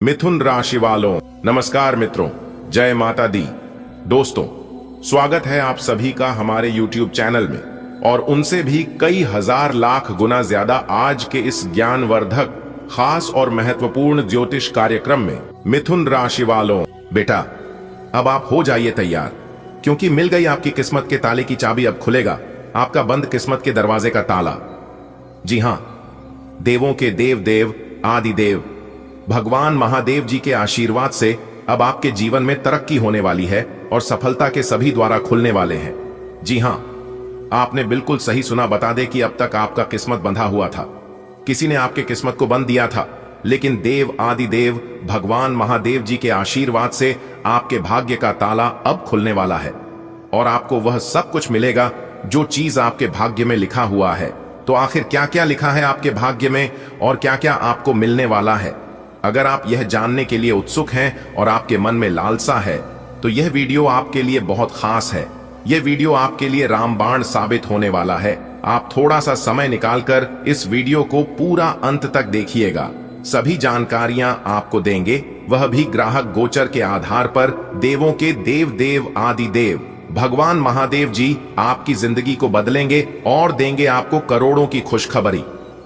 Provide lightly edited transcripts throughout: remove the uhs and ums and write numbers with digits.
मिथुन राशि वालों, नमस्कार मित्रों, जय माता दी। दोस्तों, स्वागत है आप सभी का हमारे YouTube चैनल में और उनसे भी कई हजार लाख गुना ज्यादा आज के इस ज्ञानवर्धक, खास और महत्वपूर्ण ज्योतिष कार्यक्रम में। मिथुन राशि वालों, बेटा अब आप हो जाइए तैयार, क्योंकि मिल गई आपकी किस्मत के ताले की चाबी। अब खुलेगा आपका बंद किस्मत के दरवाजे का ताला। जी हां, देवों के देव देव आदि देव भगवान महादेव जी के आशीर्वाद से अब आपके जीवन में तरक्की होने वाली है और सफलता के सभी द्वारा खुलने वाले हैं। जी हां, आपने बिल्कुल सही सुना। बता दें कि अब तक आपका किस्मत बंधा हुआ था, किसी ने आपके किस्मत को बंद दिया था, लेकिन देव आदि देव भगवान महादेव जी के आशीर्वाद से आपके भाग्य का ताला अब खुलने वाला है और आपको वह सब कुछ मिलेगा जो चीज आपके भाग्य में लिखा हुआ है। तो आखिर क्या क्या लिखा है आपके भाग्य में और क्या क्या आपको मिलने वाला है? अगर आप यह जानने के लिए उत्सुक हैं और आपके मन में लालसा है, तो यह वीडियो आपके लिए बहुत खास है। यह वीडियो आपके लिए रामबाण साबित होने वाला है। आप थोड़ा सा समय निकालकर इस वीडियो को पूरा अंत तक देखिएगा। सभी जानकारियां आपको देंगे, वह भी ग्राहक गोचर के आधार पर। देवों के देव देव आदि देव भगवान महादेव जी आपकी जिंदगी को बदलेंगे और देंगे आपको करोड़ों की खुशखबरी।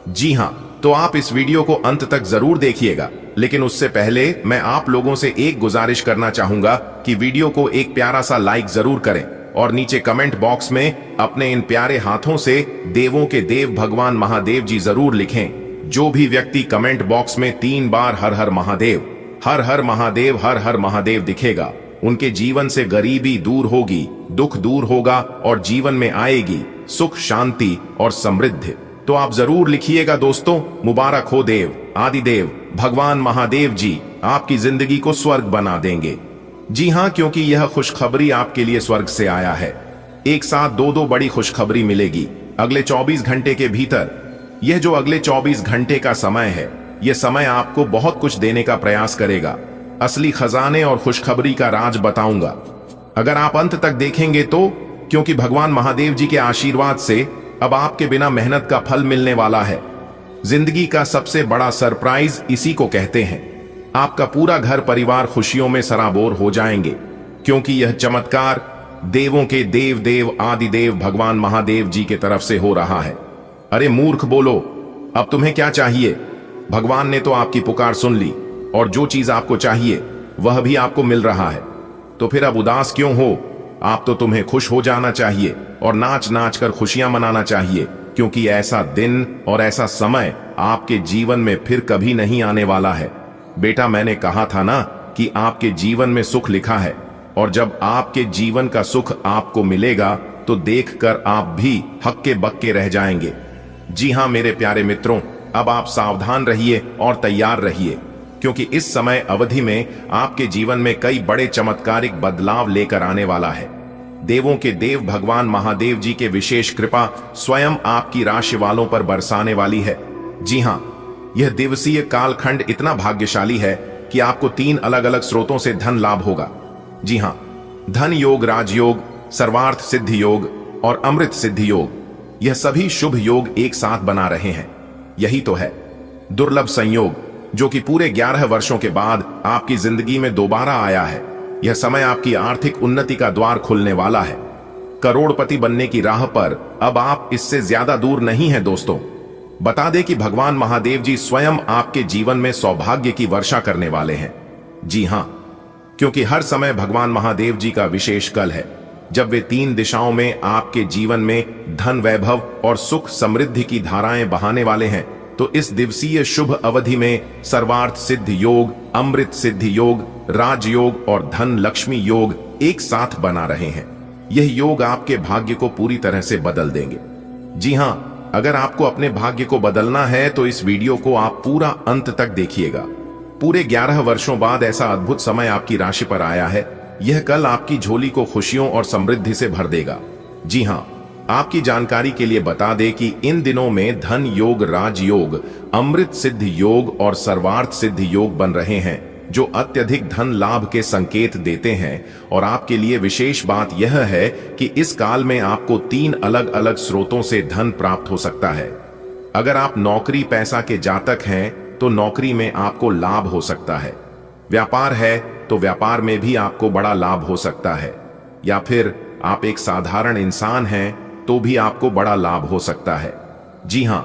जी हां, तो आप इस वीडियो को अंत तक जरूर देखिएगा। लेकिन उससे पहले मैं आप लोगों से एक गुजारिश करना चाहूंगा कि वीडियो को एक प्यारा सा लाइक जरूर करें और नीचे कमेंट बॉक्स में अपने इन प्यारे हाथों से देवों के देव भगवान महादेव जी जरूर लिखें। जो भी व्यक्ति कमेंट बॉक्स में 3 बार हर हर महादेव, हर हर महादेव, हर हर महादेव दिखेगा, उनके जीवन से गरीबी दूर होगी, दुख दूर होगा और जीवन में आएगी सुख, शांति और समृद्धि। तो आप जरूर लिखिएगा दोस्तों। मुबारक हो देव आदि देव भगवान महादेव जी आपकी जिंदगी को स्वर्ग बना देंगे। जी हां, क्योंकि यह खुशखबरी आपके लिए स्वर्ग से आया है। एक साथ दो बड़ी खुशखबरी मिलेगी अगले 24 घंटे के भीतर। यह जो अगले 24 घंटे का समय है, यह समय आपको बहुत कुछ देने का प्रयास करेगा। असली खजाने और खुशखबरी का राज बताऊंगा अगर आप अंत तक देखेंगे तो, क्योंकि भगवान महादेव जी के आशीर्वाद से अब आपके बिना मेहनत का फल मिलने वाला है। जिंदगी का सबसे बड़ा सरप्राइज इसी को कहते हैं। आपका पूरा घर परिवार खुशियों में सराबोर हो जाएंगे, क्योंकि यह चमत्कार देवों के देव देव आदि देव भगवान महादेव जी के तरफ से हो रहा है। अरे मूर्ख बोलो, अब तुम्हें क्या चाहिए? भगवान ने तो आपकी पुकार सुन ली और जो चीज आपको चाहिए वह भी आपको मिल रहा है। तो फिर अब उदास क्यों हो? आप तो तुम्हें खुश हो जाना चाहिए और नाच नाच कर खुशियां मनाना चाहिए, क्योंकि ऐसा दिन और ऐसा समय आपके जीवन में फिर कभी नहीं आने वाला है। बेटा, मैंने कहा था ना कि आपके जीवन में सुख लिखा है, और जब आपके जीवन का सुख आपको मिलेगा तो देखकर आप भी हक्के बक्के रह जाएंगे। जी हां मेरे प्यारे मित्रों, अब आप सावधान रहिए और तैयार रहिए, क्योंकि इस समय अवधि में आपके जीवन में कई बड़े चमत्कारिक बदलाव लेकर आने वाला है। देवों के देव भगवान महादेव जी के विशेष कृपा स्वयं आपकी राशि वालों पर बरसाने वाली है। जी हां, यह दिवसीय कालखंड इतना भाग्यशाली है कि आपको 3 अलग अलग स्रोतों से धन लाभ होगा। जी हां, धन योग, राजयोग, सर्वार्थ सिद्धि योग और अमृत सिद्धि योग, यह सभी शुभ योग एक साथ बना रहे हैं। यही तो है दुर्लभ संयोग, जो कि पूरे 11 वर्षों के बाद आपकी जिंदगी में दोबारा आया है। यह समय आपकी आर्थिक उन्नति का द्वार खुलने वाला है। करोड़पति बनने की राह पर अब आप इससे ज्यादा दूर नहीं हैं दोस्तों। बता दें कि भगवान महादेव जी स्वयं आपके जीवन में सौभाग्य की वर्षा करने वाले हैं। जी हां, क्योंकि हर समय भगवान महादेव जी का विशेष कल है, जब वे 3 दिशाओं में आपके जीवन में धन, वैभव और सुख समृद्धि की धाराएं बहाने वाले हैं। तो इस दिवसीय शुभ अवधि में सर्वार्थ सिद्धि योग, अमृत सिद्धि योग, राजयोग और धन लक्ष्मी योग एक साथ बना रहे हैं। यह योग आपके भाग्य को पूरी तरह से बदल देंगे। जी हां, अगर आपको अपने भाग्य को बदलना है तो इस वीडियो को आप पूरा अंत तक देखिएगा। पूरे 11 वर्षों बाद ऐसा अद्भुत समय आपकी राशि पर आया है। यह कल आपकी झोली को खुशियों और समृद्धि से भर देगा। जी हां, आपकी जानकारी के लिए बता दें कि इन दिनों में धन योग, राजयोग, अमृत सिद्धि योग और सर्वार्थ सिद्धि योग बन रहे हैं, जो अत्यधिक धन लाभ के संकेत देते हैं। और आपके लिए विशेष बात यह है कि इस काल में आपको 3 अलग अलग स्रोतों से धन प्राप्त हो सकता है। अगर आप नौकरी पैसा के जातक हैं तो नौकरी में आपको लाभ हो सकता है। व्यापार है तो व्यापार में भी आपको बड़ा लाभ हो सकता है, या फिर आप एक साधारण इंसान हैं तो भी आपको बड़ा लाभ हो सकता है। जी हां,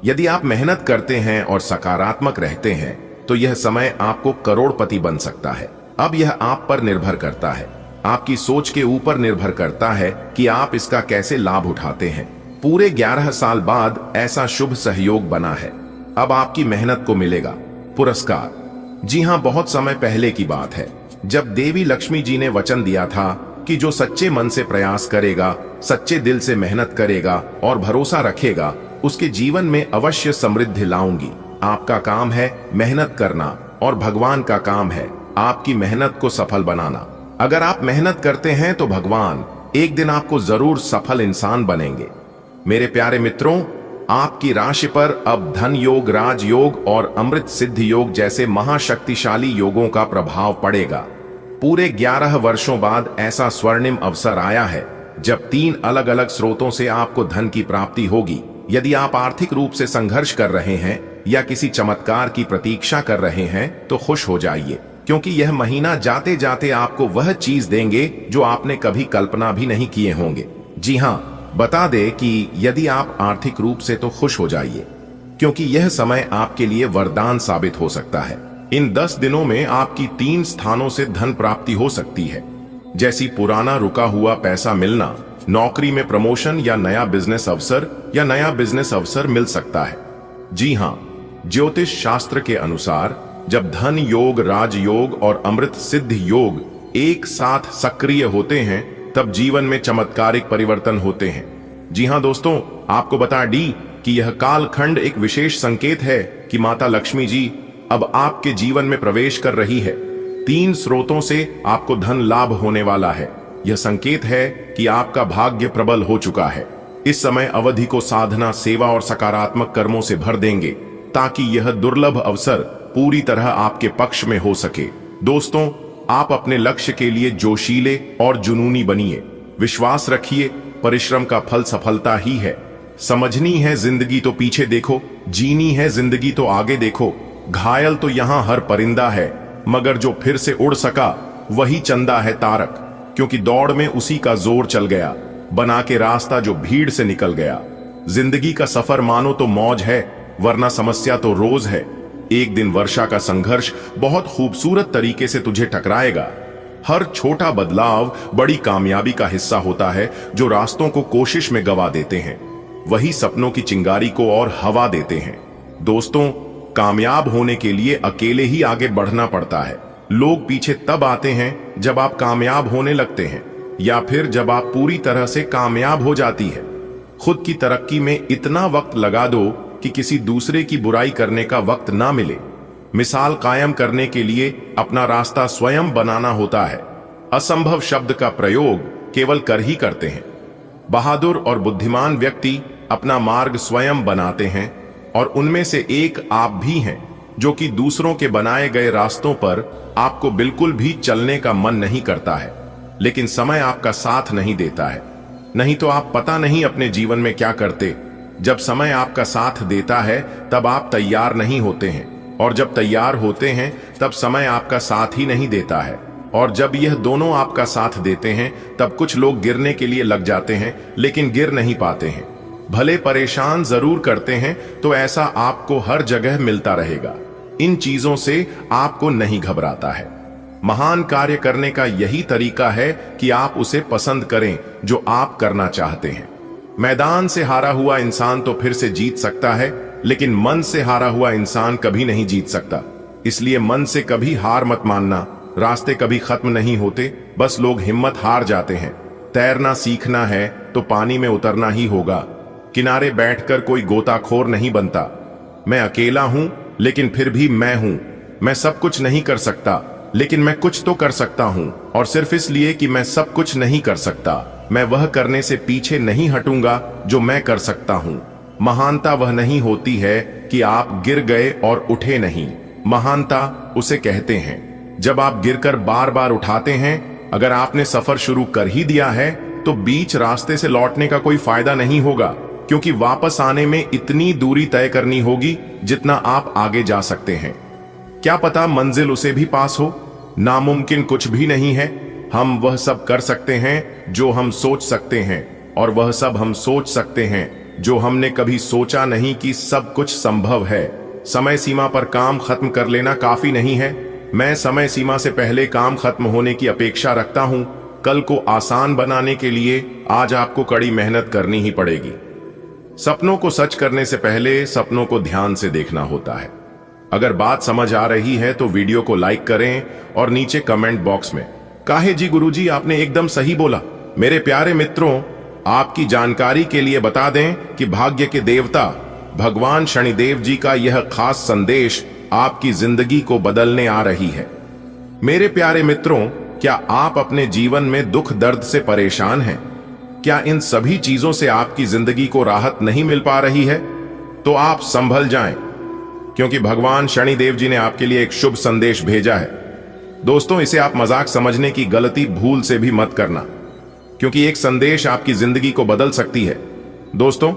यदि आप मेहनत करते हैं और सकारात्मक रहते हैं तो यह समय आपको करोड़पति बन सकता है। अब यह आप पर निर्भर करता है, आपकी सोच के ऊपर निर्भर करता है कि आप इसका कैसे लाभ उठाते हैं। पूरे 11 साल बाद ऐसा शुभ सहयोग बना है। अब आपकी मेहनत को मिलेगा पुरस्कार। जी हां, बहुत समय पहले की बात है जब देवी लक्ष्मी जी ने वचन दिया था कि जो सच्चे मन से प्रयास करेगा, सच्चे दिल से मेहनत करेगा और भरोसा रखेगा, उसके जीवन में अवश्य समृद्धि लाऊंगी। आपका काम है मेहनत करना और भगवान का काम है आपकी मेहनत को सफल बनाना। अगर आप मेहनत करते हैं तो भगवान एक दिन आपको जरूर सफल इंसान बनेंगे। मेरे प्यारे मित्रों, आपकी राशि पर अब धन योग, राज योग और अमृत सिद्ध योग जैसे महाशक्तिशाली योगों का प्रभाव पड़ेगा। पूरे 11 वर्षों बाद ऐसा स्वर्णिम अवसर आया है जब 3 अलग अलग स्रोतों से आपको धन की प्राप्ति होगी। यदि आप आर्थिक रूप से संघर्ष कर रहे हैं या किसी चमत्कार की प्रतीक्षा कर रहे हैं तो खुश हो जाइए, क्योंकि यह महीना जाते जाते आपको वह चीज देंगे जो आपने कभी कल्पना भी नहीं किए होंगे। जी हां, बता दे कि यदि आप आर्थिक रूप से तो खुश हो जाइए, क्योंकि यह समय आपके लिए वरदान साबित हो सकता है। इन 10 दिनों में आपकी 3 स्थानों से धन प्राप्ति हो सकती है, जैसी पुराना रुका हुआ पैसा मिलना, नौकरी में प्रमोशन या नया बिजनेस अवसर मिल सकता है। जी हां, ज्योतिष शास्त्र के अनुसार जब धन योग, राजयोग और अमृत सिद्ध योग एक साथ सक्रिय होते हैं तब जीवन में चमत्कारिक परिवर्तन होते हैं। जी हां दोस्तों, आपको बता दी कि यह कालखंड एक विशेष संकेत है कि माता लक्ष्मी जी अब आपके जीवन में प्रवेश कर रही है। 3 स्रोतों से आपको धन लाभ होने वाला है। यह संकेत है कि आपका भाग्य प्रबल हो चुका है। इस समय अवधि को साधना, सेवा और सकारात्मक कर्मों से भर देंगे ताकि यह दुर्लभ अवसर पूरी तरह आपके पक्ष में हो सके। दोस्तों, आप अपने लक्ष्य के लिए जोशीले और जुनूनी बनिए। विश्वास रखिए, परिश्रम का फल सफलता ही है। समझनी है जिंदगी तो पीछे देखो, जीनी है जिंदगी तो आगे देखो। घायल तो यहाँ हर परिंदा है, मगर जो फिर से उड़ सका वही चंदा है तारक, क्योंकि दौड़ में उसी का जोर चल गया, बना के रास्ता जो भीड़ से निकल गया। जिंदगी का सफर मानो तो मौज है, वरना समस्या तो रोज है। एक दिन वर्षा का संघर्ष बहुत खूबसूरत तरीके से तुझे टकराएगा। हर छोटा बदलाव बड़ी कामयाबी का हिस्सा होता है। जो रास्तों को कोशिश में गवा देते हैं वही सपनों की चिंगारी को और हवा देते हैं। दोस्तों, कामयाब होने के लिए अकेले ही आगे बढ़ना पड़ता है। लोग पीछे तब आते हैं जब आप कामयाब होने लगते हैं, या फिर जब आप पूरी तरह से कामयाब हो जाती है। खुद की तरक्की में इतना वक्त लगा दो कि किसी दूसरे की बुराई करने का वक्त ना मिले। मिसाल कायम करने के लिए अपना रास्ता स्वयं बनाना होता है। असंभव शब्द का प्रयोग केवल कर ही करते हैं। बहादुर और बुद्धिमान व्यक्ति अपना मार्ग स्वयं बनाते हैं, और उनमें से एक आप भी हैं, जो कि दूसरों के बनाए गए रास्तों पर आपको बिल्कुल भी चलने का मन नहीं करता है, लेकिन समय आपका साथ नहीं देता है। नहीं तो आप पता नहीं अपने जीवन में क्या करते। जब समय आपका साथ देता है तब आप तैयार नहीं होते हैं, और जब तैयार होते हैं तब समय आपका साथ ही नहीं देता है। और जब यह दोनों आपका साथ देते हैं तब कुछ लोग गिरने के लिए लग जाते हैं, लेकिन गिर नहीं पाते हैं। भले परेशान जरूर करते हैं, तो ऐसा आपको हर जगह मिलता रहेगा। इन चीजों से आपको नहीं घबराता है। महान कार्य करने का यही तरीका है कि आप उसे पसंद करें जो आप करना चाहते हैं। मैदान से हारा हुआ इंसान तो फिर से जीत सकता है, लेकिन मन से हारा हुआ इंसान कभी नहीं जीत सकता। इसलिए मन से कभी हार मत मानना। रास्ते कभी खत्म नहीं होते, बस लोग हिम्मत हार जाते हैं। तैरना सीखना है तो पानी में उतरना ही होगा। किनारे बैठकर कोई गोताखोर नहीं बनता। मैं अकेला हूं, लेकिन फिर भी मैं हूं। मैं सब कुछ नहीं कर सकता, लेकिन मैं कुछ तो कर सकता हूं, और सिर्फ इसलिए कि मैं सब कुछ नहीं कर सकता, मैं वह करने से पीछे नहीं हटूंगा जो मैं कर सकता हूं। महानता वह नहीं होती है कि आप गिर गए और उठे नहीं। महानता उसे कहते हैं जब आप गिरकर बार बार उठाते हैं। अगर आपने सफर शुरू कर ही दिया है तो बीच रास्ते से लौटने का कोई फायदा नहीं होगा, क्योंकि वापस आने में इतनी दूरी तय करनी होगी जितना आप आगे जा सकते हैं। क्या पता मंजिल उसे भी पास हो। नामुमकिन कुछ भी नहीं है। हम वह सब कर सकते हैं जो हम सोच सकते हैं, और वह सब हम सोच सकते हैं जो हमने कभी सोचा नहीं कि सब कुछ संभव है। समय सीमा पर काम खत्म कर लेना काफी नहीं है। मैं समय सीमा से पहले काम खत्म होने की अपेक्षा रखता हूं। कल को आसान बनाने के लिए आज आपको कड़ी मेहनत करनी ही पड़ेगी। सपनों को सच करने से पहले सपनों को ध्यान से देखना होता है। अगर बात समझ आ रही है तो वीडियो को लाइक करें और नीचे कमेंट बॉक्स में काहे जी गुरुजी आपने एकदम सही बोला। मेरे प्यारे मित्रों, आपकी जानकारी के लिए बता दें कि भाग्य के देवता भगवान शनिदेव जी का यह खास संदेश आपकी जिंदगी को बदलने आ रही है। मेरे प्यारे मित्रों, क्या आप अपने जीवन में दुख दर्द से परेशान हैं? क्या इन सभी चीजों से आपकी जिंदगी को राहत नहीं मिल पा रही है? तो आप संभल जाएं, क्योंकि भगवान शनिदेव जी ने आपके लिए एक शुभ संदेश भेजा है। दोस्तों, इसे आप मजाक समझने की गलती भूल से भी मत करना, क्योंकि एक संदेश आपकी जिंदगी को बदल सकती है। दोस्तों,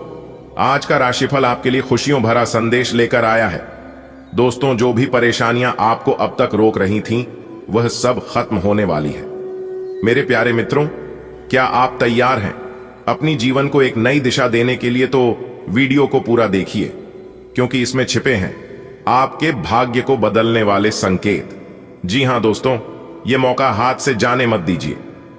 आज का राशिफल आपके लिए खुशियों भरा संदेश लेकर आया है। दोस्तों, जो भी परेशानियां आपको अब तक रोक रही थीं, वह सब खत्म होने वाली है। मेरे प्यारे मित्रों, क्या आप तैयार हैं अपनी जीवन को एक नई दिशा देने के लिए? तो वीडियो को पूरा देखिए, क्योंकि इसमें छिपे हैं आपके भाग्य को बदलने वाले संकेत। जी हां दोस्तों, यह मौका हाथ से जाने मत दीजिए,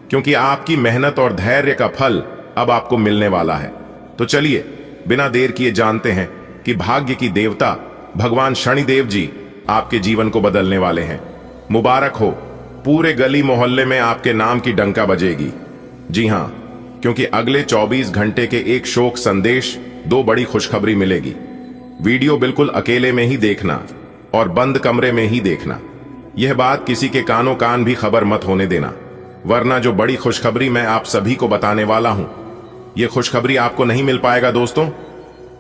क्योंकि आपकी मेहनत और धैर्य का फल अब आपको मिलने वाला है। तो चलिए बिना देर किए जानते हैं कि भाग्य की देवता भगवान शनिदेव जी आपके जीवन को बदलने वाले हैं। मुबारक हो, पूरे गली मोहल्ले में आपके नाम की डंका बजेगी। जी हां, क्योंकि अगले 24 घंटे के एक शोक संदेश, 2 बड़ी खुशखबरी मिलेगी। वीडियो बिल्कुल अकेले में ही देखना और बंद कमरे में ही देखना। यह बात किसी के कानों कान भी खबर मत होने देना, वरना जो बड़ी खुशखबरी मैं आप सभी को बताने वाला हूं, यह खुशखबरी आपको नहीं मिल पाएगा। दोस्तों,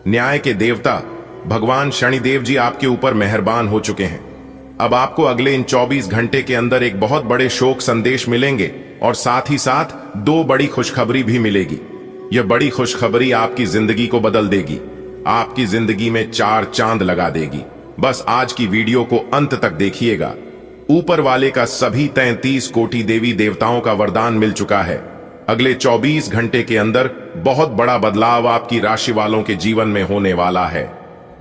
न्याय के देवता भगवान शनिदेव जी आपके ऊपर मेहरबान हो चुके हैं। अब आपको अगले इन 24 घंटे के अंदर एक बहुत बड़े शोक संदेश मिलेंगे, और साथ ही साथ 2 बड़ी खुशखबरी भी मिलेगी। यह बड़ी खुशखबरी आपकी जिंदगी को बदल देगी, आपकी जिंदगी में 4 चांद लगा देगी। बस आज की वीडियो को अंत तक देखिएगा। ऊपर वाले का सभी 33 कोटि देवी देवताओं का वरदान मिल चुका है। अगले 24 घंटे के अंदर बहुत बड़ा बदलाव आपकी राशि वालों के जीवन में होने वाला है।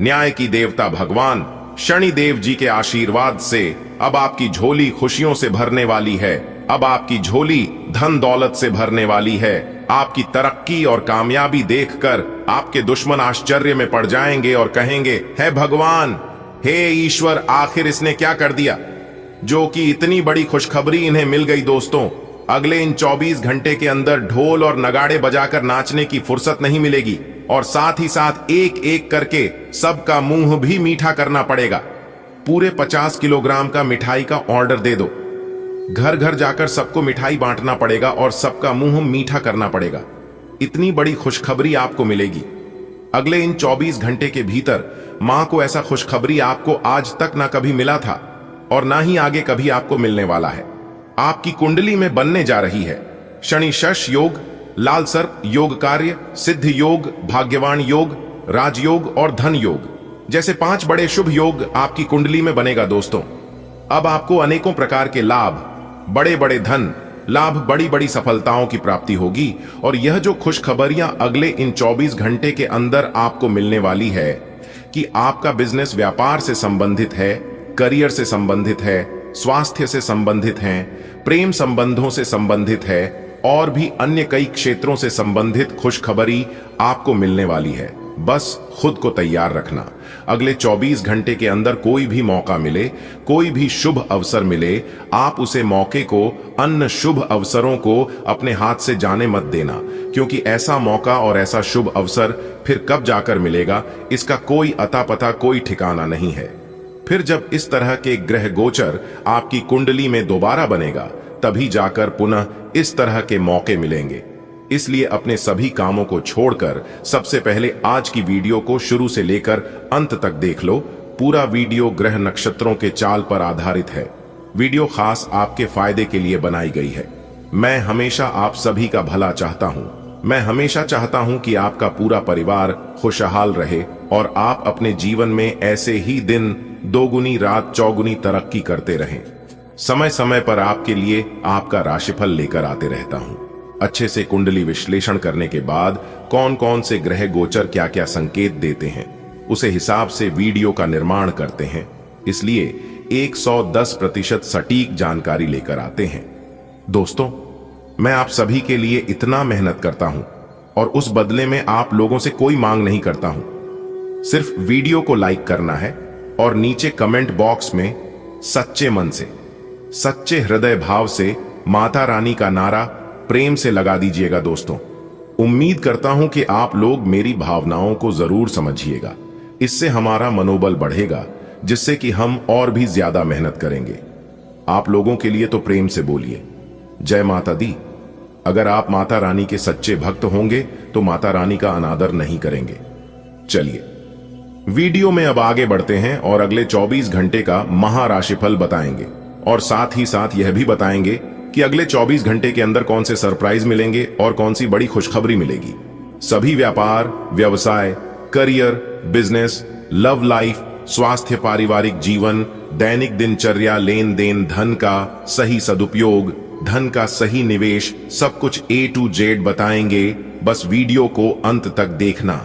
न्याय की देवता भगवान शनिदेव जी के आशीर्वाद से अब आपकी झोली खुशियों से भरने वाली है। अब आपकी झोली धन दौलत से भरने वाली है। आपकी तरक्की और कामयाबी देखकर आपके दुश्मन आश्चर्य में पड़ जाएंगे और कहेंगे, हे भगवान, हे ईश्वर, आखिर इसने क्या कर दिया जो कि इतनी बड़ी खुशखबरी इन्हें मिल गई। दोस्तों, अगले इन 24 घंटे के अंदर ढोल और नगाड़े बजाकर नाचने की फुर्सत नहीं मिलेगी, और साथ ही साथ एक एक करके सबका मुंह भी मीठा करना पड़ेगा। पूरे 50 किलोग्राम का मिठाई का ऑर्डर दे दो। घर घर जाकर सबको मिठाई बांटना पड़ेगा और सबका मुंह मीठा करना पड़ेगा। इतनी बड़ी खुशखबरी आपको मिलेगी। अगले इन 24 घंटे के भीतर मां को ऐसा खुशखबरी आपको आज तक ना कभी मिला था, और ना ही आगे कभी आपको मिलने वाला है। आपकी कुंडली में बनने जा रही है शनि शश योग, लाल सर्प योग कार्य, सिद्ध योग, भाग्यवान योग, राजयोग और धन योग जैसे 5 बड़े शुभ योग आपकी कुंडली में बनेगा। दोस्तों, अब आपको अनेकों प्रकार के लाभ, बड़े बड़े धन लाभ, बड़ी बड़ी सफलताओं की प्राप्ति होगी। और यह जो खुशखबरियां अगले इन 24 घंटे के अंदर आपको मिलने वाली है कि आपका बिजनेस व्यापार से संबंधित है, करियर से संबंधित है, स्वास्थ्य से संबंधित है, प्रेम संबंधों से संबंधित है, और भी अन्य कई क्षेत्रों से संबंधित खुशखबरी आपको मिलने वाली है। बस खुद को तैयार रखना। अगले 24 घंटे के अंदर कोई भी मौका मिले, कोई भी शुभ अवसर मिले, आप उसे मौके को, अन्य शुभ अवसरों को अपने हाथ से जाने मत देना, क्योंकि ऐसा मौका और ऐसा शुभ अवसर फिर कब जाकर मिलेगा, इसका कोई अता पता, कोई ठिकाना नहीं है। फिर जब इस तरह के ग्रह गोचर आपकी कुंडली में दोबारा बनेगा, तभी जाकर पुनः इस तरह के मौके मिलेंगे। इसलिए अपने सभी कामों को छोड़कर सबसे पहले आज की वीडियो को शुरू से लेकर अंत तक देख लो। पूरा वीडियो ग्रह नक्षत्रों के चाल पर आधारित है। वीडियो खास आपके फायदे के लिए बनाई गई है। मैं हमेशा आप सभी का भला चाहता हूं। मैं हमेशा चाहता हूं कि आपका पूरा परिवार खुशहाल रहे और आप अपने जीवन में ऐसे ही दिन दोगुनी रात चौगुनी तरक्की करते रहें। समय समय पर आपके लिए आपका राशिफल लेकर आते रहता हूं। अच्छे से कुंडली विश्लेषण करने के बाद कौन कौन से ग्रह गोचर क्या क्या संकेत देते हैं, उसे हिसाब से वीडियो का निर्माण करते हैं। इसलिए 110% सटीक जानकारी लेकर आते हैं। दोस्तों, मैं आप सभी के लिए इतना मेहनत करता हूं और उस बदले में आप लोगों से कोई मांग नहीं करता हूं। सिर्फ वीडियो को लाइक करना है और नीचे कमेंट बॉक्स में सच्चे मन से, सच्चे हृदय भाव से माता रानी का नारा प्रेम से लगा दीजिएगा। दोस्तों, उम्मीद करता हूं कि आप लोग मेरी भावनाओं को जरूर समझिएगा। इससे हमारा मनोबल बढ़ेगा, जिससे कि हम और भी ज्यादा मेहनत करेंगे। आप लोगों के लिए तो प्रेम से बोलिए जय माता दी। अगर आप माता रानी के सच्चे भक्त होंगे तो माता रानी का अनादर नहीं करेंगे। चलिए वीडियो में अब आगे बढ़ते हैं और अगले 24 घंटे का महाराशिफल बताएंगे और साथ ही साथ यह भी बताएंगे कि अगले 24 घंटे के अंदर कौन से सरप्राइज मिलेंगे और कौन सी बड़ी खुशखबरी मिलेगी। सभी व्यापार, व्यवसाय, करियर, बिजनेस, लव लाइफ, स्वास्थ्य, पारिवारिक जीवन, दैनिक दिनचर्या, लेन देन, धन का सही सदुपयोग, धन का सही निवेश, सब कुछ A to Z बताएंगे। बस वीडियो को अंत तक देखना।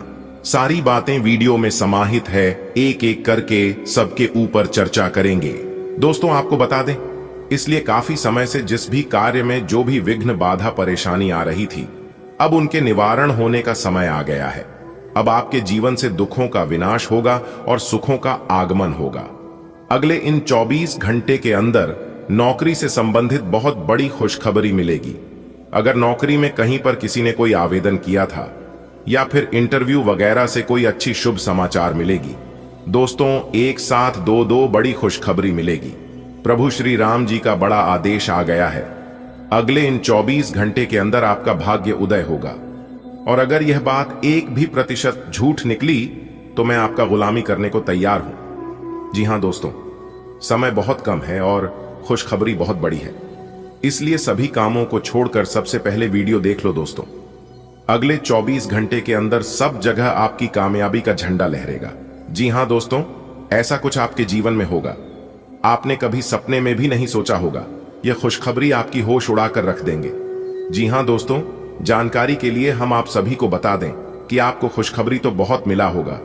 सारी बातें वीडियो में समाहित है, एक एक करके सबके ऊपर चर्चा करेंगे। दोस्तों, आपको बता दें, इसलिए काफी समय से जिस भी कार्य में जो भी विघ्न, बाधा, परेशानी आ रही थी, अब उनके निवारण होने का समय आ गया है। अब आपके जीवन से दुखों का विनाश होगा और सुखों का आगमन होगा। अगले इन 24 घंटे के अंदर नौकरी से संबंधित बहुत बड़ी खुशखबरी मिलेगी। अगर नौकरी में कहीं पर किसी ने कोई आवेदन किया था या फिर इंटरव्यू वगैरह से कोई अच्छी शुभ समाचार मिलेगी। दोस्तों, एक साथ दो बड़ी खुशखबरी मिलेगी। प्रभु श्री राम जी का बड़ा आदेश आ गया है। अगले इन 24 घंटे के अंदर आपका भाग्य उदय होगा और अगर यह बात 1% झूठ निकली तो मैं आपका गुलामी करने को तैयार हूं। जी हां दोस्तों, समय बहुत कम है और खुशखबरी बहुत बड़ी है, इसलिए सभी कामों को छोड़कर सबसे पहले वीडियो देख लो। दोस्तों, अगले 24 घंटे के अंदर सब जगह आपकी कामयाबी का झंडा लहरेगा। जी हां दोस्तों, ऐसा कुछ आपके जीवन में होगा आपने कभी सपने में भी नहीं सोचा होगा। यह खुशखबरी आपकी होश उड़ाकर रख देंगे। जी हां दोस्तों, जानकारी के लिए हम आप सभी को बता दें कि आपको खुशखबरी तो बहुत मिला होगा,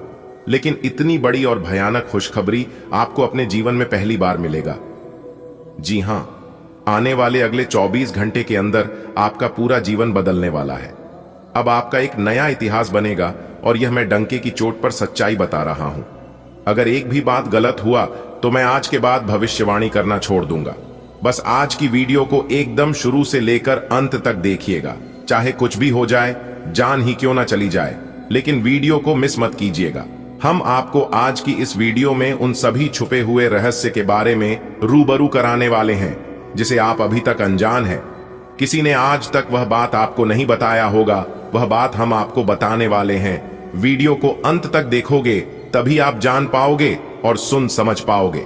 लेकिन इतनी बड़ी और भयानक खुशखबरी आपको अपने जीवन में पहली बार मिलेगा। जी हां, आने वाले अगले 24 घंटे के अंदर आपका पूरा जीवन बदलने वाला है। अब आपका एक नया इतिहास बनेगा और यह मैं डंके की चोट पर सच्चाई बता रहा हूं। अगर एक भी बात गलत हुआ तो मैं आज के बाद भविष्यवाणी करना छोड़ दूंगा। बस आज की वीडियो को एकदम शुरू से लेकर अंत तक देखिएगा। चाहे कुछ भी हो जाए, जान ही क्यों ना चली जाए, लेकिन वीडियो को मिस मत कीजिएगा। हम आपको आज की इस वीडियो में उन सभी छुपे हुए रहस्य के बारे में रूबरू कराने वाले हैं जिसे आप अभी तक अनजान हैं। किसी ने आज तक वह बात आपको नहीं बताया होगा, वह बात हम आपको बताने वाले हैं। वीडियो को अंत तक देखोगे तभी आप जान पाओगे और सुन समझ पाओगे।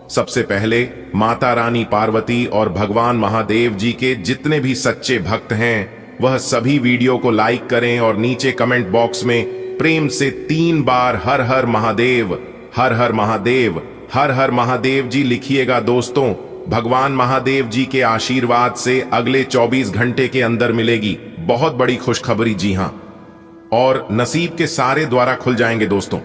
सबसे पहले माता रानी पार्वती और भगवान महादेव जी के जितने भी सच्चे भक्त हैं, वह सभी वीडियो को लाइक करें और नीचे कमेंट बॉक्स में प्रेम से 3 बार हर हर महादेव, हर हर महादेव, हर हर महादेव जी लिखिएगा। दोस्तों, भगवान महादेव जी के आशीर्वाद से अगले 24 घंटे के अंदर मिलेगी बहुत बड़ी खुशखबरी। जी हां, और नसीब के सारे द्वारा खुल जाएंगे। दोस्तों,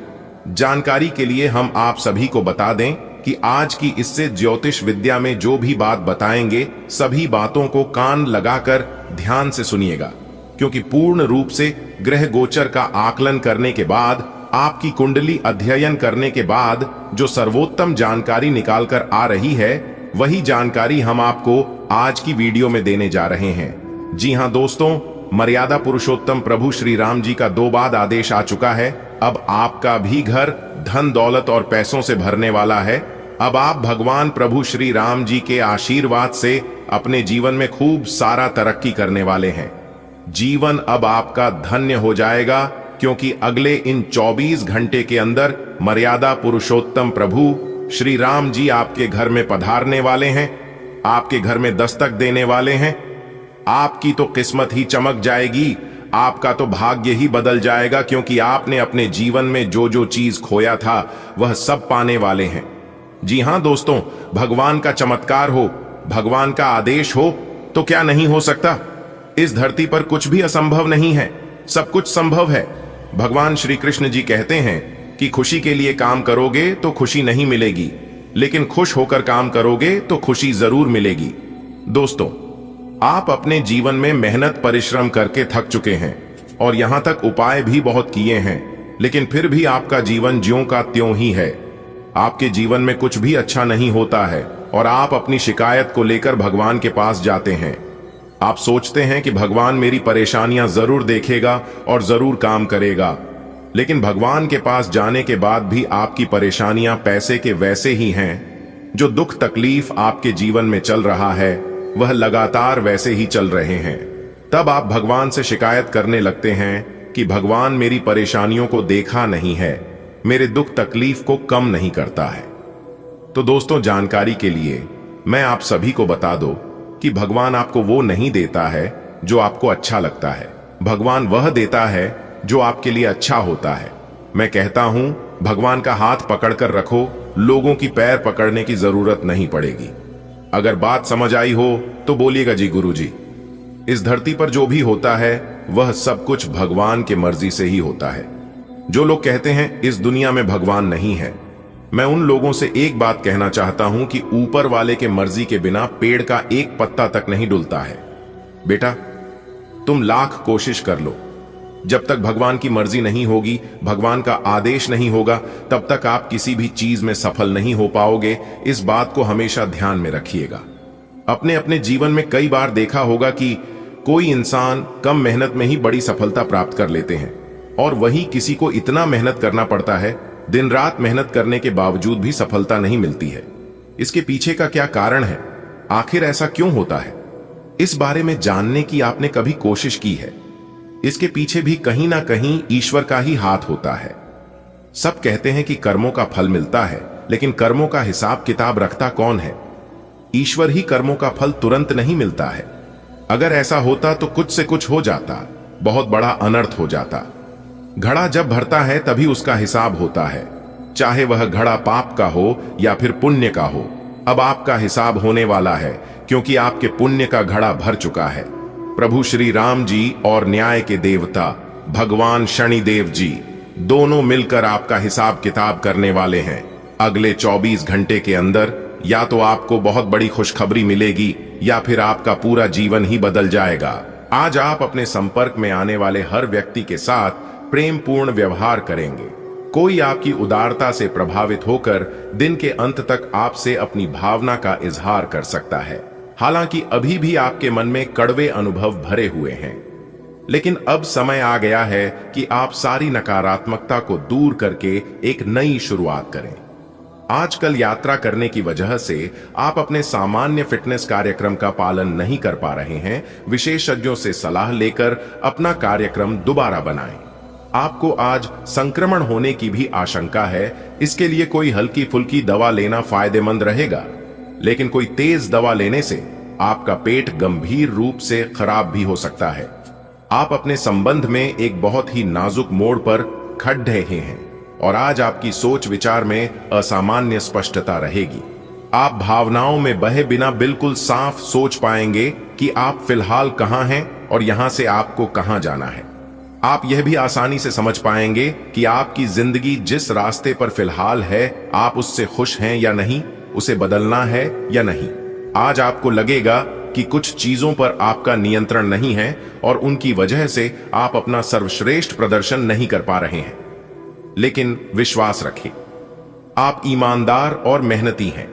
जानकारी के लिए हम आप सभी को बता दें कि आज की इससे ज्योतिष विद्या में जो भी बात बताएंगे, सभी बातों को कान लगाकर ध्यान से सुनिएगा, क्योंकि पूर्ण रूप से ग्रह गोचर का आकलन करने के बाद, आपकी कुंडली अध्ययन करने के बाद जो सर्वोत्तम जानकारी निकालकर आ रही है, वही जानकारी हम आपको आज की वीडियो में देने जा रहे हैं। जी हां दोस्तों, मर्यादा पुरुषोत्तम प्रभु श्री राम जी का 2 बार आदेश आ चुका है। अब आपका भी घर धन दौलत और पैसों से भरने वाला है। अब आप भगवान प्रभु श्री राम जी के आशीर्वाद से अपने जीवन में खूब सारा तरक्की करने वाले हैं। जीवन अब आपका धन्य हो जाएगा, क्योंकि अगले इन 24 घंटे के अंदर मर्यादा पुरुषोत्तम प्रभु श्री राम जी आपके घर में पधारने वाले हैं, आपके घर में दस्तक देने वाले हैं। आपकी तो किस्मत ही चमक जाएगी, आपका तो भाग्य ही बदल जाएगा, क्योंकि आपने अपने जीवन में जो जो चीज खोया था वह सब पाने वाले हैं। जी हां दोस्तों, भगवान का चमत्कार हो, भगवान का आदेश हो तो क्या नहीं हो सकता। इस धरती पर कुछ भी असंभव नहीं है, सब कुछ संभव है। भगवान श्री कृष्ण जी कहते हैं कि खुशी के लिए काम करोगे तो खुशी नहीं मिलेगी, लेकिन खुश होकर काम करोगे तो खुशी जरूर मिलेगी। दोस्तों, आप अपने जीवन में मेहनत परिश्रम करके थक चुके हैं और यहां तक उपाय भी बहुत किए हैं, लेकिन फिर भी आपका जीवन ज्यों का त्यों ही है। आपके जीवन में कुछ भी अच्छा नहीं होता है और आप अपनी शिकायत को लेकर भगवान के पास जाते हैं। आप सोचते हैं कि भगवान मेरी परेशानियां जरूर देखेगा और जरूर काम करेगा, लेकिन भगवान के पास जाने के बाद भी आपकी परेशानियां पैसे के वैसे ही हैं। जो दुख तकलीफ आपके जीवन में चल रहा है वह लगातार वैसे ही चल रहे हैं। तब आप भगवान से शिकायत करने लगते हैं कि भगवान मेरी परेशानियों को देखा नहीं है, मेरे दुख तकलीफ को कम नहीं करता है। तो दोस्तों, जानकारी के लिए मैं आप सभी को बता दो कि भगवान आपको वो नहीं देता है जो आपको अच्छा लगता है, भगवान वह देता है जो आपके लिए अच्छा होता है। मैं कहता हूं, भगवान का हाथ पकड़कर रखो, लोगों की पैर पकड़ने की जरूरत नहीं पड़ेगी। अगर बात समझ आई हो तो बोलिएगा जी गुरुजी। इस धरती पर जो भी होता है वह सब कुछ भगवान की मर्जी से ही होता है। जो लोग कहते हैं इस दुनिया में भगवान नहीं है, मैं उन लोगों से एक बात कहना चाहता हूं कि ऊपर वाले के मर्जी के बिना पेड़ का एक पत्ता तक नहीं डुलता है। बेटा, तुम लाख कोशिश कर लो, जब तक भगवान की मर्जी नहीं होगी, भगवान का आदेश नहीं होगा, तब तक आप किसी भी चीज में सफल नहीं हो पाओगे। इस बात को हमेशा ध्यान में रखिएगा। अपने अपने जीवन में कई बार देखा होगा कि कोई इंसान कम मेहनत में ही बड़ी सफलता प्राप्त कर लेते हैं और वही किसी को इतना मेहनत करना पड़ता है, दिन रात मेहनत करने के बावजूद भी सफलता नहीं मिलती है। इसके पीछे का क्या कारण है? आखिर ऐसा क्यों होता है? इस बारे में जानने की आपने कभी कोशिश की है? इसके पीछे भी कहीं ना कहीं ईश्वर का ही हाथ होता है। सब कहते हैं कि कर्मों का फल मिलता है, लेकिन कर्मों का हिसाब किताब रखता कौन है? ईश्वर ही कर्मों का फल तुरंत नहीं मिलता है। अगर ऐसा होता तो कुछ से कुछ हो जाता, बहुत बड़ा अनर्थ हो जाता। घड़ा जब भरता है तभी उसका हिसाब होता है, चाहे वह घड़ा पाप का हो या फिर पुण्य का हो। अब आपका हिसाब होने वाला है, क्योंकि आपके पुण्य का घड़ा भर चुका है। प्रभु श्री राम जी और न्याय के देवता भगवान शनिदेव जी दोनों मिलकर आपका हिसाब किताब करने वाले हैं। अगले 24 घंटे के अंदर या तो आपको बहुत बड़ी खुशखबरी मिलेगी या फिर आपका पूरा जीवन ही बदल जाएगा। आज आप अपने संपर्क में आने वाले हर व्यक्ति के साथ प्रेम पूर्ण व्यवहार करेंगे। कोई आपकी उदारता से प्रभावित होकर दिन के अंत तक आपसे अपनी भावना का इजहार कर सकता है। हालांकि अभी भी आपके मन में कड़वे अनुभव भरे हुए हैं, लेकिन अब समय आ गया है कि आप सारी नकारात्मकता को दूर करके एक नई शुरुआत करें। आजकल यात्रा करने की वजह से आप अपने सामान्य फिटनेस कार्यक्रम का पालन नहीं कर पा रहे हैं। विशेषज्ञों से सलाह लेकर अपना कार्यक्रम दोबारा बनाएं। आपको आज संक्रमण होने की भी आशंका है, इसके लिए कोई हल्की फुल्की दवा लेना फायदेमंद रहेगा, लेकिन कोई तेज दवा लेने से आपका पेट गंभीर रूप से खराब भी हो सकता है। आप अपने संबंध में एक बहुत ही नाजुक मोड़ पर खड़ रहे हैं और आज आपकी सोच विचार में असामान्य स्पष्टता रहेगी। आप भावनाओं में बहे बिना बिल्कुल साफ सोच पाएंगे कि आप फिलहाल कहां हैं और यहां से आपको कहां जाना है। आप यह भी आसानी से समझ पाएंगे कि आपकी जिंदगी जिस रास्ते पर फिलहाल है, आप उससे खुश हैं या नहीं, उसे बदलना है या नहीं। आज आपको लगेगा कि कुछ चीजों पर आपका नियंत्रण नहीं है और उनकी वजह से आप अपना सर्वश्रेष्ठ प्रदर्शन नहीं कर पा रहे हैं। लेकिन विश्वास रखें, आप ईमानदार और मेहनती हैं।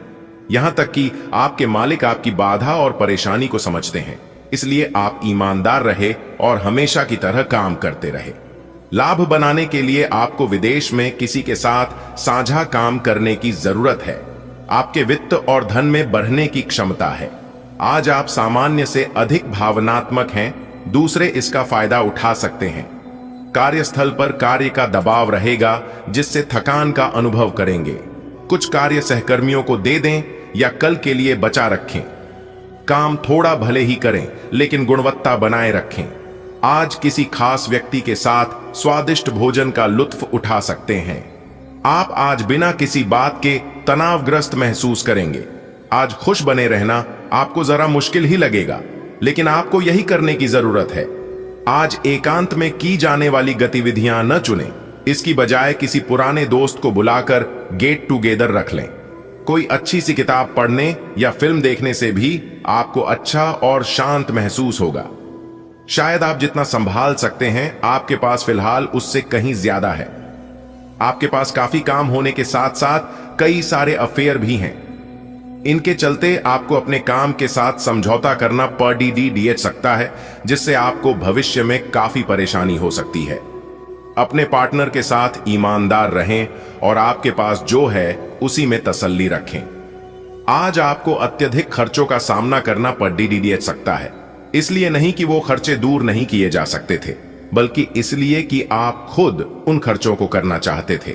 यहां तक कि आपके मालिक आपकी बाधा और परेशानी को समझते हैं। इसलिए आप ईमानदार रहे और हमेशा की तरह काम करते रहे। लाभ बनाने के लिए आपको विदेश में किसी के साथ साझा काम करने की जरूरत है। आपके वित्त और धन में बढ़ने की क्षमता है। आज आप सामान्य से अधिक भावनात्मक हैं, दूसरे इसका फायदा उठा सकते हैं। कार्यस्थल पर कार्य का दबाव रहेगा, जिससे थकान का अनुभव करेंगे। कुछ कार्य सहकर्मियों को दे दें या कल के लिए बचा रखें। काम थोड़ा भले ही करें, लेकिन गुणवत्ता बनाए रखें। आज किसी खास व्यक्ति के साथ स्वादिष्ट भोजन का लुत्फ उठा सकते हैं। आप आज बिना किसी बात के तनावग्रस्त महसूस करेंगे। आज खुश बने रहना आपको जरा मुश्किल ही लगेगा, लेकिन आपको यही करने की जरूरत है। आज एकांत में की जाने वाली गतिविधियां न चुनें, इसकी बजाय किसी पुराने दोस्त को बुलाकर गेट टुगेदर रख लें। कोई अच्छी सी किताब पढ़ने या फिल्म देखने से भी आपको अच्छा और शांत महसूस होगा। शायद आप जितना संभाल सकते हैं आपके पास फिलहाल उससे कहीं ज्यादा है। आपके पास काफी काम होने के साथ साथ कई सारे अफेयर भी हैं। इनके चलते आपको अपने काम के साथ समझौता करना पर DDDH सकता है, जिससे आपको भविष्य में काफी परेशानी हो सकती है। अपने पार्टनर के साथ ईमानदार रहें और आपके पास जो है उसी में तसल्ली रखें। आज आपको अत्यधिक खर्चों का सामना करना पर DDDH सकता है, इसलिए नहीं कि वो खर्चे दूर नहीं किए जा सकते थे, बल्कि इसलिए कि आप खुद उन खर्चों को करना चाहते थे।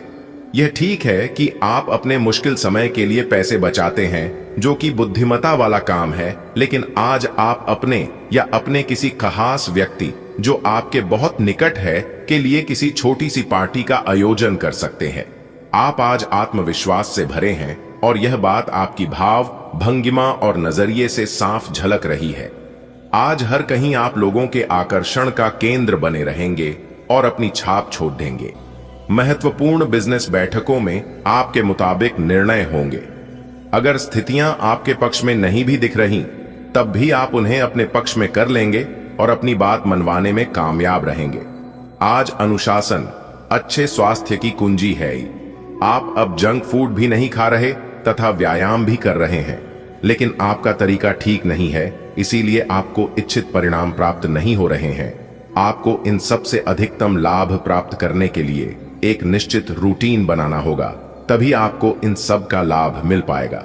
यह ठीक है कि आप अपने मुश्किल समय के लिए पैसे बचाते हैं, जो कि बुद्धिमता वाला काम है, लेकिन आज आप अपने या अपने किसी खास व्यक्ति जो आपके बहुत निकट है के लिए किसी छोटी सी पार्टी का आयोजन कर सकते हैं। आप आज आत्मविश्वास से भरे हैं और यह बात आपकी भाव, भंगिमा और नजरिए से साफ झलक रही है। आज हर कहीं आप लोगों के आकर्षण का केंद्र बने रहेंगे और अपनी छाप छोड़ देंगे। महत्वपूर्ण बिजनेस बैठकों में आपके मुताबिक निर्णय होंगे। अगर स्थितियां आपके पक्ष में नहीं भी दिख रही, तब भी आप उन्हें अपने पक्ष में कर लेंगे और अपनी बात मनवाने में कामयाब रहेंगे। आज अनुशासन अच्छे स्वास्थ्य की कुंजी है। आप अब जंक फूड भी नहीं खा रहे तथा व्यायाम भी कर रहे हैं, लेकिन आपका तरीका ठीक नहीं है, इसीलिए आपको इच्छित परिणाम प्राप्त नहीं हो रहे हैं। आपको इन सब से अधिकतम लाभ प्राप्त करने के लिए एक निश्चित रूटीन बनाना होगा, तभी आपको इन सब का लाभ मिल पाएगा।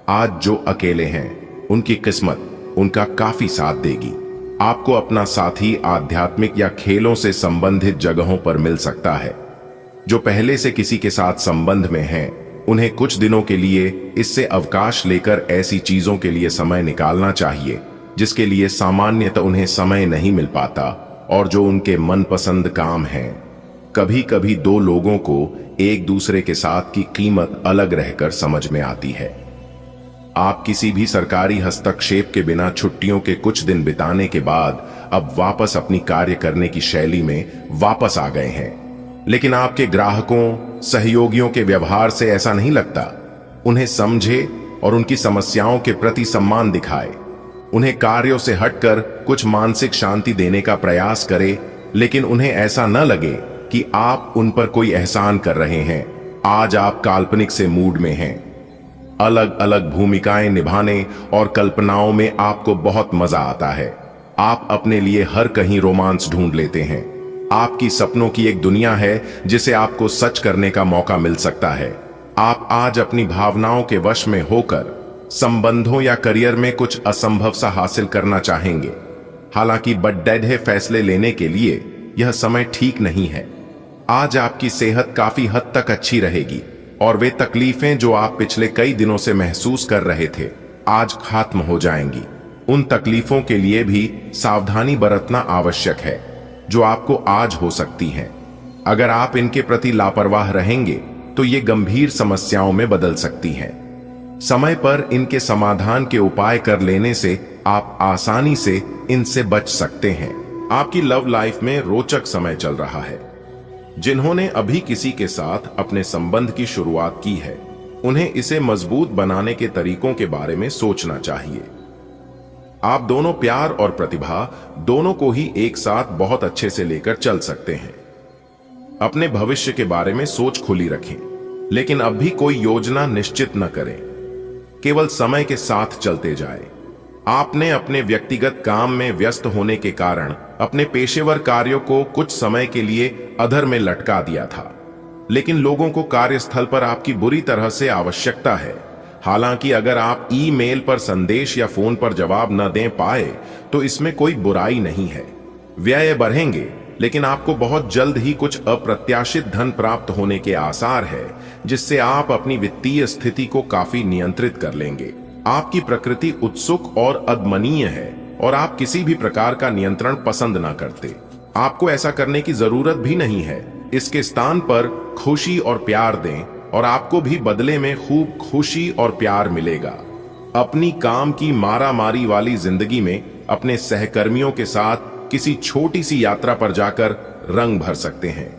आज जो अकेले हैं उनकी किस्मत उनका काफी साथ देगी। आपको अपना साथी आध्यात्मिक या खेलों से संबंधित जगहों पर मिल सकता है। जो पहले से किसी के साथ संबंध में हैं, उन्हें कुछ दिनों के लिए इससे अवकाश लेकर ऐसी चीजों के लिए समय निकालना चाहिए जिसके लिए सामान्यतः उन्हें समय नहीं मिल पाता और जो उनके मनपसंद काम हैं। कभी कभी दो लोगों को एक दूसरे के साथ की कीमत अलग रहकर समझ में आती है। आप किसी भी सरकारी हस्तक्षेप के बिना छुट्टियों के कुछ दिन बिताने के बाद अब वापस अपनी कार्य करने की शैली में वापस आ गए हैं, लेकिन आपके ग्राहकों, सहयोगियों के व्यवहार से ऐसा नहीं लगता। उन्हें समझे और उनकी समस्याओं के प्रति सम्मान दिखाए। उन्हें कार्यों से हटकर कुछ मानसिक शांति देने का प्रयास करें, लेकिन उन्हें ऐसा न लगे कि आप उन पर कोई एहसान कर रहे हैं। आज आप काल्पनिक से मूड में हैं। अलग अलग भूमिकाएं निभाने और कल्पनाओं में आपको बहुत मजा आता है। आप अपने लिए हर कहीं रोमांस ढूंढ लेते हैं। आपकी सपनों की एक दुनिया है जिसे आपको सच करने का मौका मिल सकता है। आप आज अपनी भावनाओं के वश में होकर संबंधों या करियर में कुछ असंभव सा हासिल करना चाहेंगे। हालांकि बड़े फैसले लेने के लिए यह समय ठीक नहीं है। आज आपकी सेहत काफी हद तक अच्छी रहेगी और वे तकलीफें जो आप पिछले कई दिनों से महसूस कर रहे थे, आज खत्म हो जाएंगी। उन तकलीफों के लिए भी सावधानी बरतना आवश्यक है जो आपको आज हो सकती हैं। अगर आप इनके प्रति लापरवाह रहेंगे तो ये गंभीर समस्याओं में बदल सकती हैं। समय पर इनके समाधान के उपाय कर लेने से आप आसानी से इनसे बच सकते हैं। आपकी लव लाइफ में रोचक समय चल रहा है। जिन्होंने अभी किसी के साथ अपने संबंध की शुरुआत की है, उन्हें इसे मजबूत बनाने के तरीकों के बारे में सोचना चाहिए। आप दोनों प्यार और प्रतिभा दोनों को ही एक साथ बहुत अच्छे से लेकर चल सकते हैं। अपने भविष्य के बारे में सोच खुली रखें, लेकिन अब भी कोई योजना निश्चित न करें। केवल समय के साथ चलते जाएं। आपने अपने व्यक्तिगत काम में व्यस्त होने के कारण अपने पेशेवर कार्यों को कुछ समय के लिए अधर में लटका दिया था, लेकिन लोगों को कार्यस्थल पर आपकी बुरी तरह से आवश्यकता है। हालांकि अगर आप ईमेल पर संदेश या फोन पर जवाब न दे पाए तो इसमें कोई बुराई नहीं है। व्यय बढ़ेंगे, लेकिन आपको बहुत जल्द ही कुछ अप्रत्याशित धन प्राप्त होने के आसार है, जिससे आप अपनी वित्तीय स्थिति को काफी नियंत्रित कर लेंगे। आपकी प्रकृति उत्सुक और अदमनीय है और आप किसी भी प्रकार का नियंत्रण पसंद ना करते। आपको ऐसा करने की जरूरत भी नहीं है। इसके स्थान पर खुशी और प्यार दें और आपको भी बदले में खूब खुशी और प्यार मिलेगा। अपनी काम की मारामारी वाली जिंदगी में अपने सहकर्मियों के साथ किसी छोटी सी यात्रा पर जाकर रंग भर सकते हैं।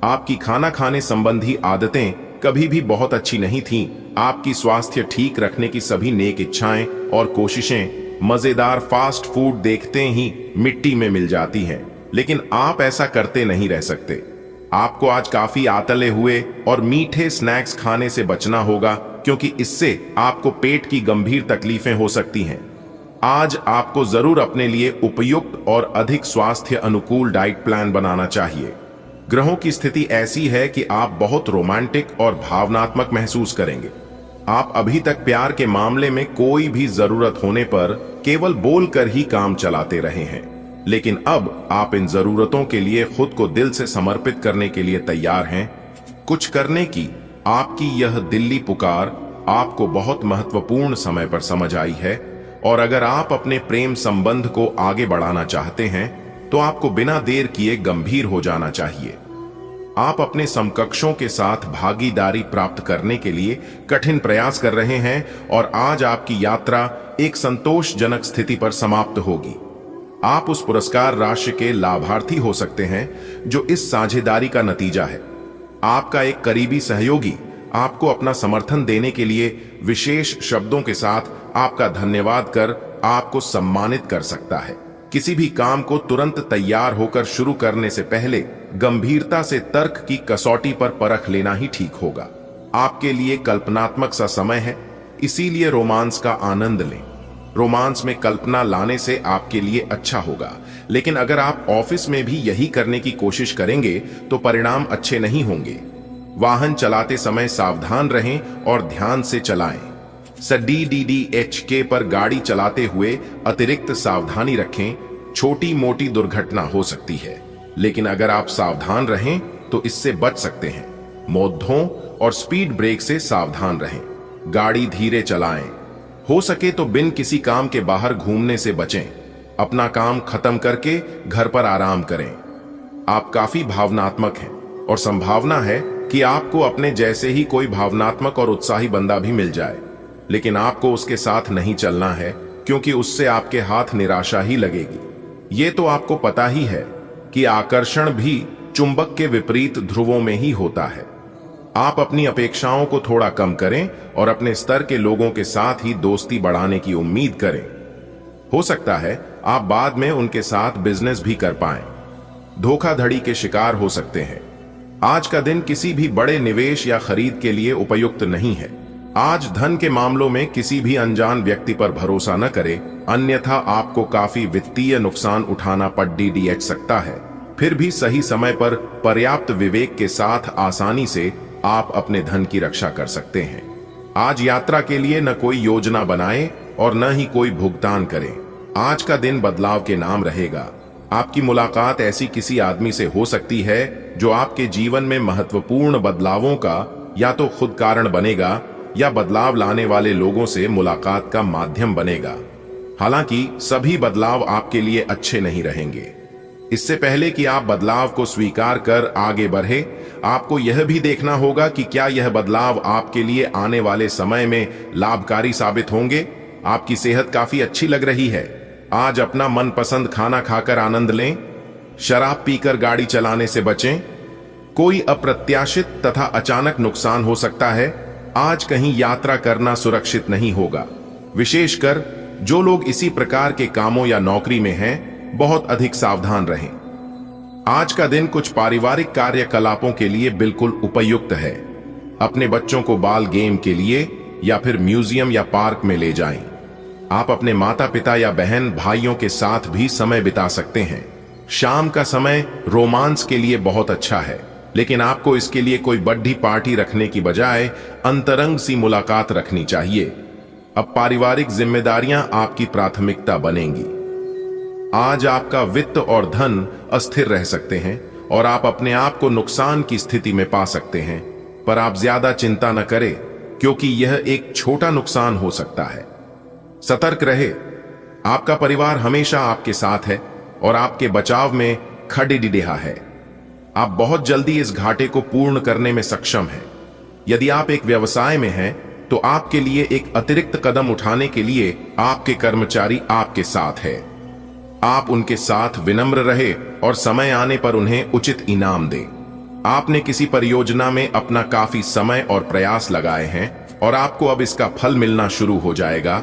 आपकी खाना खाने संबंधी आदतें कभी भी बहुत अच्छी नहीं थीं। आपकी स्वास्थ्य ठीक रखने की सभी नेक इच्छाएं और कोशिशें मजेदार फास्ट फूड देखते ही मिट्टी में मिल जाती हैं। लेकिन आप ऐसा करते नहीं रह सकते। आपको आज काफी आतले हुए और मीठे स्नैक्स खाने से बचना होगा, क्योंकि इससे आपको पेट की गंभीर तकलीफें हो सकती हैं। आज आपको जरूर अपने लिए उपयुक्त और अधिक स्वास्थ्य अनुकूल डाइट प्लान बनाना चाहिए। ग्रहों की स्थिति ऐसी है कि आप बहुत रोमांटिक और भावनात्मक महसूस करेंगे। आप अभी तक प्यार के मामले में कोई भी जरूरत होने पर केवल बोलकर ही काम चलाते रहे हैं, लेकिन अब आप इन जरूरतों के लिए खुद को दिल से समर्पित करने के लिए तैयार हैं। कुछ करने की आपकी यह दिल्ली पुकार आपको बहुत महत्वपूर्ण समय पर समझ आई है, और अगर आप अपने प्रेम संबंध को आगे बढ़ाना चाहते हैं तो आपको बिना देर किए गंभीर हो जाना चाहिए। आप अपने समकक्षों के साथ भागीदारी प्राप्त करने के लिए कठिन प्रयास कर रहे हैं, और आज आपकी यात्रा एक संतोषजनक स्थिति पर समाप्त होगी। आप उस पुरस्कार राशि के लाभार्थी हो सकते हैं जो इस साझेदारी का नतीजा है। आपका एक करीबी सहयोगी आपको अपना समर्थन देने के लिए विशेष शब्दों के साथ आपका धन्यवाद कर आपको सम्मानित कर सकता है। किसी भी काम को तुरंत तैयार होकर शुरू करने से पहले गंभीरता से तर्क की कसौटी पर परख लेना ही ठीक होगा। आपके लिए कल्पनात्मक सा समय है, इसीलिए रोमांस का आनंद लें। रोमांस में कल्पना लाने से आपके लिए अच्छा होगा, लेकिन अगर आप ऑफिस में भी यही करने की कोशिश करेंगे तो परिणाम अच्छे नहीं होंगे। वाहन चलाते समय सावधान रहें और ध्यान से चलाएं। DDDHK पर गाड़ी चलाते हुए अतिरिक्त सावधानी रखें। छोटी मोटी दुर्घटना हो सकती है, लेकिन अगर आप सावधान रहें तो इससे बच सकते हैं। मोद्धों और स्पीड ब्रेक से सावधान रहें। गाड़ी धीरे चलाएं। हो सके तो बिन किसी काम के बाहर घूमने से बचें। अपना काम खत्म करके घर पर आराम करें। आप काफी भावनात्मक हैं और संभावना है कि आपको अपने जैसे ही कोई भावनात्मक और उत्साही बंदा भी मिल जाए, लेकिन आपको उसके साथ नहीं चलना है, क्योंकि उससे आपके हाथ निराशा ही लगेगी। ये तो आपको पता ही है कि आकर्षण भी चुंबक के विपरीत ध्रुवों में ही होता है। आप अपनी अपेक्षाओं को थोड़ा कम करें और अपने स्तर के लोगों के साथ ही दोस्ती बढ़ाने की उम्मीद करें। हो सकता है आप बाद में उनके साथ बिजनेस भी कर पाएं। धोखाधड़ी के शिकार हो सकते हैं। आज का दिन किसी भी बड़े निवेश या खरीद के लिए उपयुक्त नहीं है। आज धन के मामलों में किसी भी अनजान व्यक्ति पर भरोसा न करें, अन्यथा आपको काफी वित्तीय नुकसान उठाना पड़ सकता है। फिर भी सही समय पर पर्याप्त विवेक के साथ आसानी से आप अपने धन की रक्षा कर सकते हैं। आज यात्रा के लिए न कोई योजना बनाएं और न ही कोई भुगतान करें। आज का दिन बदलाव के नाम रहेगा। आपकी मुलाकात ऐसी किसी आदमी से हो सकती है जो आपके जीवन में महत्वपूर्ण बदलावों का या तो खुद कारण बनेगा या बदलाव लाने वाले लोगों से मुलाकात का माध्यम बनेगा। हालांकि सभी बदलाव आपके लिए अच्छे नहीं रहेंगे। इससे पहले कि आप बदलाव को स्वीकार कर आगे बढ़े, आपको यह भी देखना होगा कि क्या यह बदलाव आपके लिए आने वाले समय में लाभकारी साबित होंगे। आपकी सेहत काफी अच्छी लग रही है। आज अपना मनपसंद खाना खाकर आनंद लें। शराब पीकर गाड़ी चलाने से बचें। कोई अप्रत्याशित तथा अचानक नुकसान हो सकता है। आज कहीं यात्रा करना सुरक्षित नहीं होगा। विशेषकर जो लोग इसी प्रकार के कामों या नौकरी में हैं, बहुत अधिक सावधान रहें। आज का दिन कुछ पारिवारिक कार्यकलापों के लिए बिल्कुल उपयुक्त है। अपने बच्चों को बाल गेम के लिए या फिर म्यूजियम या पार्क में ले जाएं। आप अपने माता पिता या बहन भाइयों के साथ भी समय बिता सकते हैं। शाम का समय रोमांस के लिए बहुत अच्छा है, लेकिन आपको इसके लिए कोई बड़ी पार्टी रखने की बजाय अंतरंग सी मुलाकात रखनी चाहिए। अब पारिवारिक जिम्मेदारियां आपकी प्राथमिकता बनेंगी। आज आपका वित्त और धन अस्थिर रह सकते हैं और आप अपने आप को नुकसान की स्थिति में पा सकते हैं, पर आप ज्यादा चिंता न करें, क्योंकि यह एक छोटा नुकसान हो सकता है। सतर्क रहे। आपका परिवार हमेशा आपके साथ है और आपके बचाव में खड़े डिडेहा है। आप बहुत जल्दी इस घाटे को पूर्ण करने में सक्षम हैं। यदि आप एक व्यवसाय में हैं तो आपके लिए एक अतिरिक्त कदम उठाने के लिए आपके कर्मचारी आपके साथ है। आप उनके साथ विनम्र रहे और समय आने पर उन्हें उचित इनाम दें। आपने किसी परियोजना में अपना काफी समय और प्रयास लगाए हैं और आपको अब इसका फल मिलना शुरू हो जाएगा।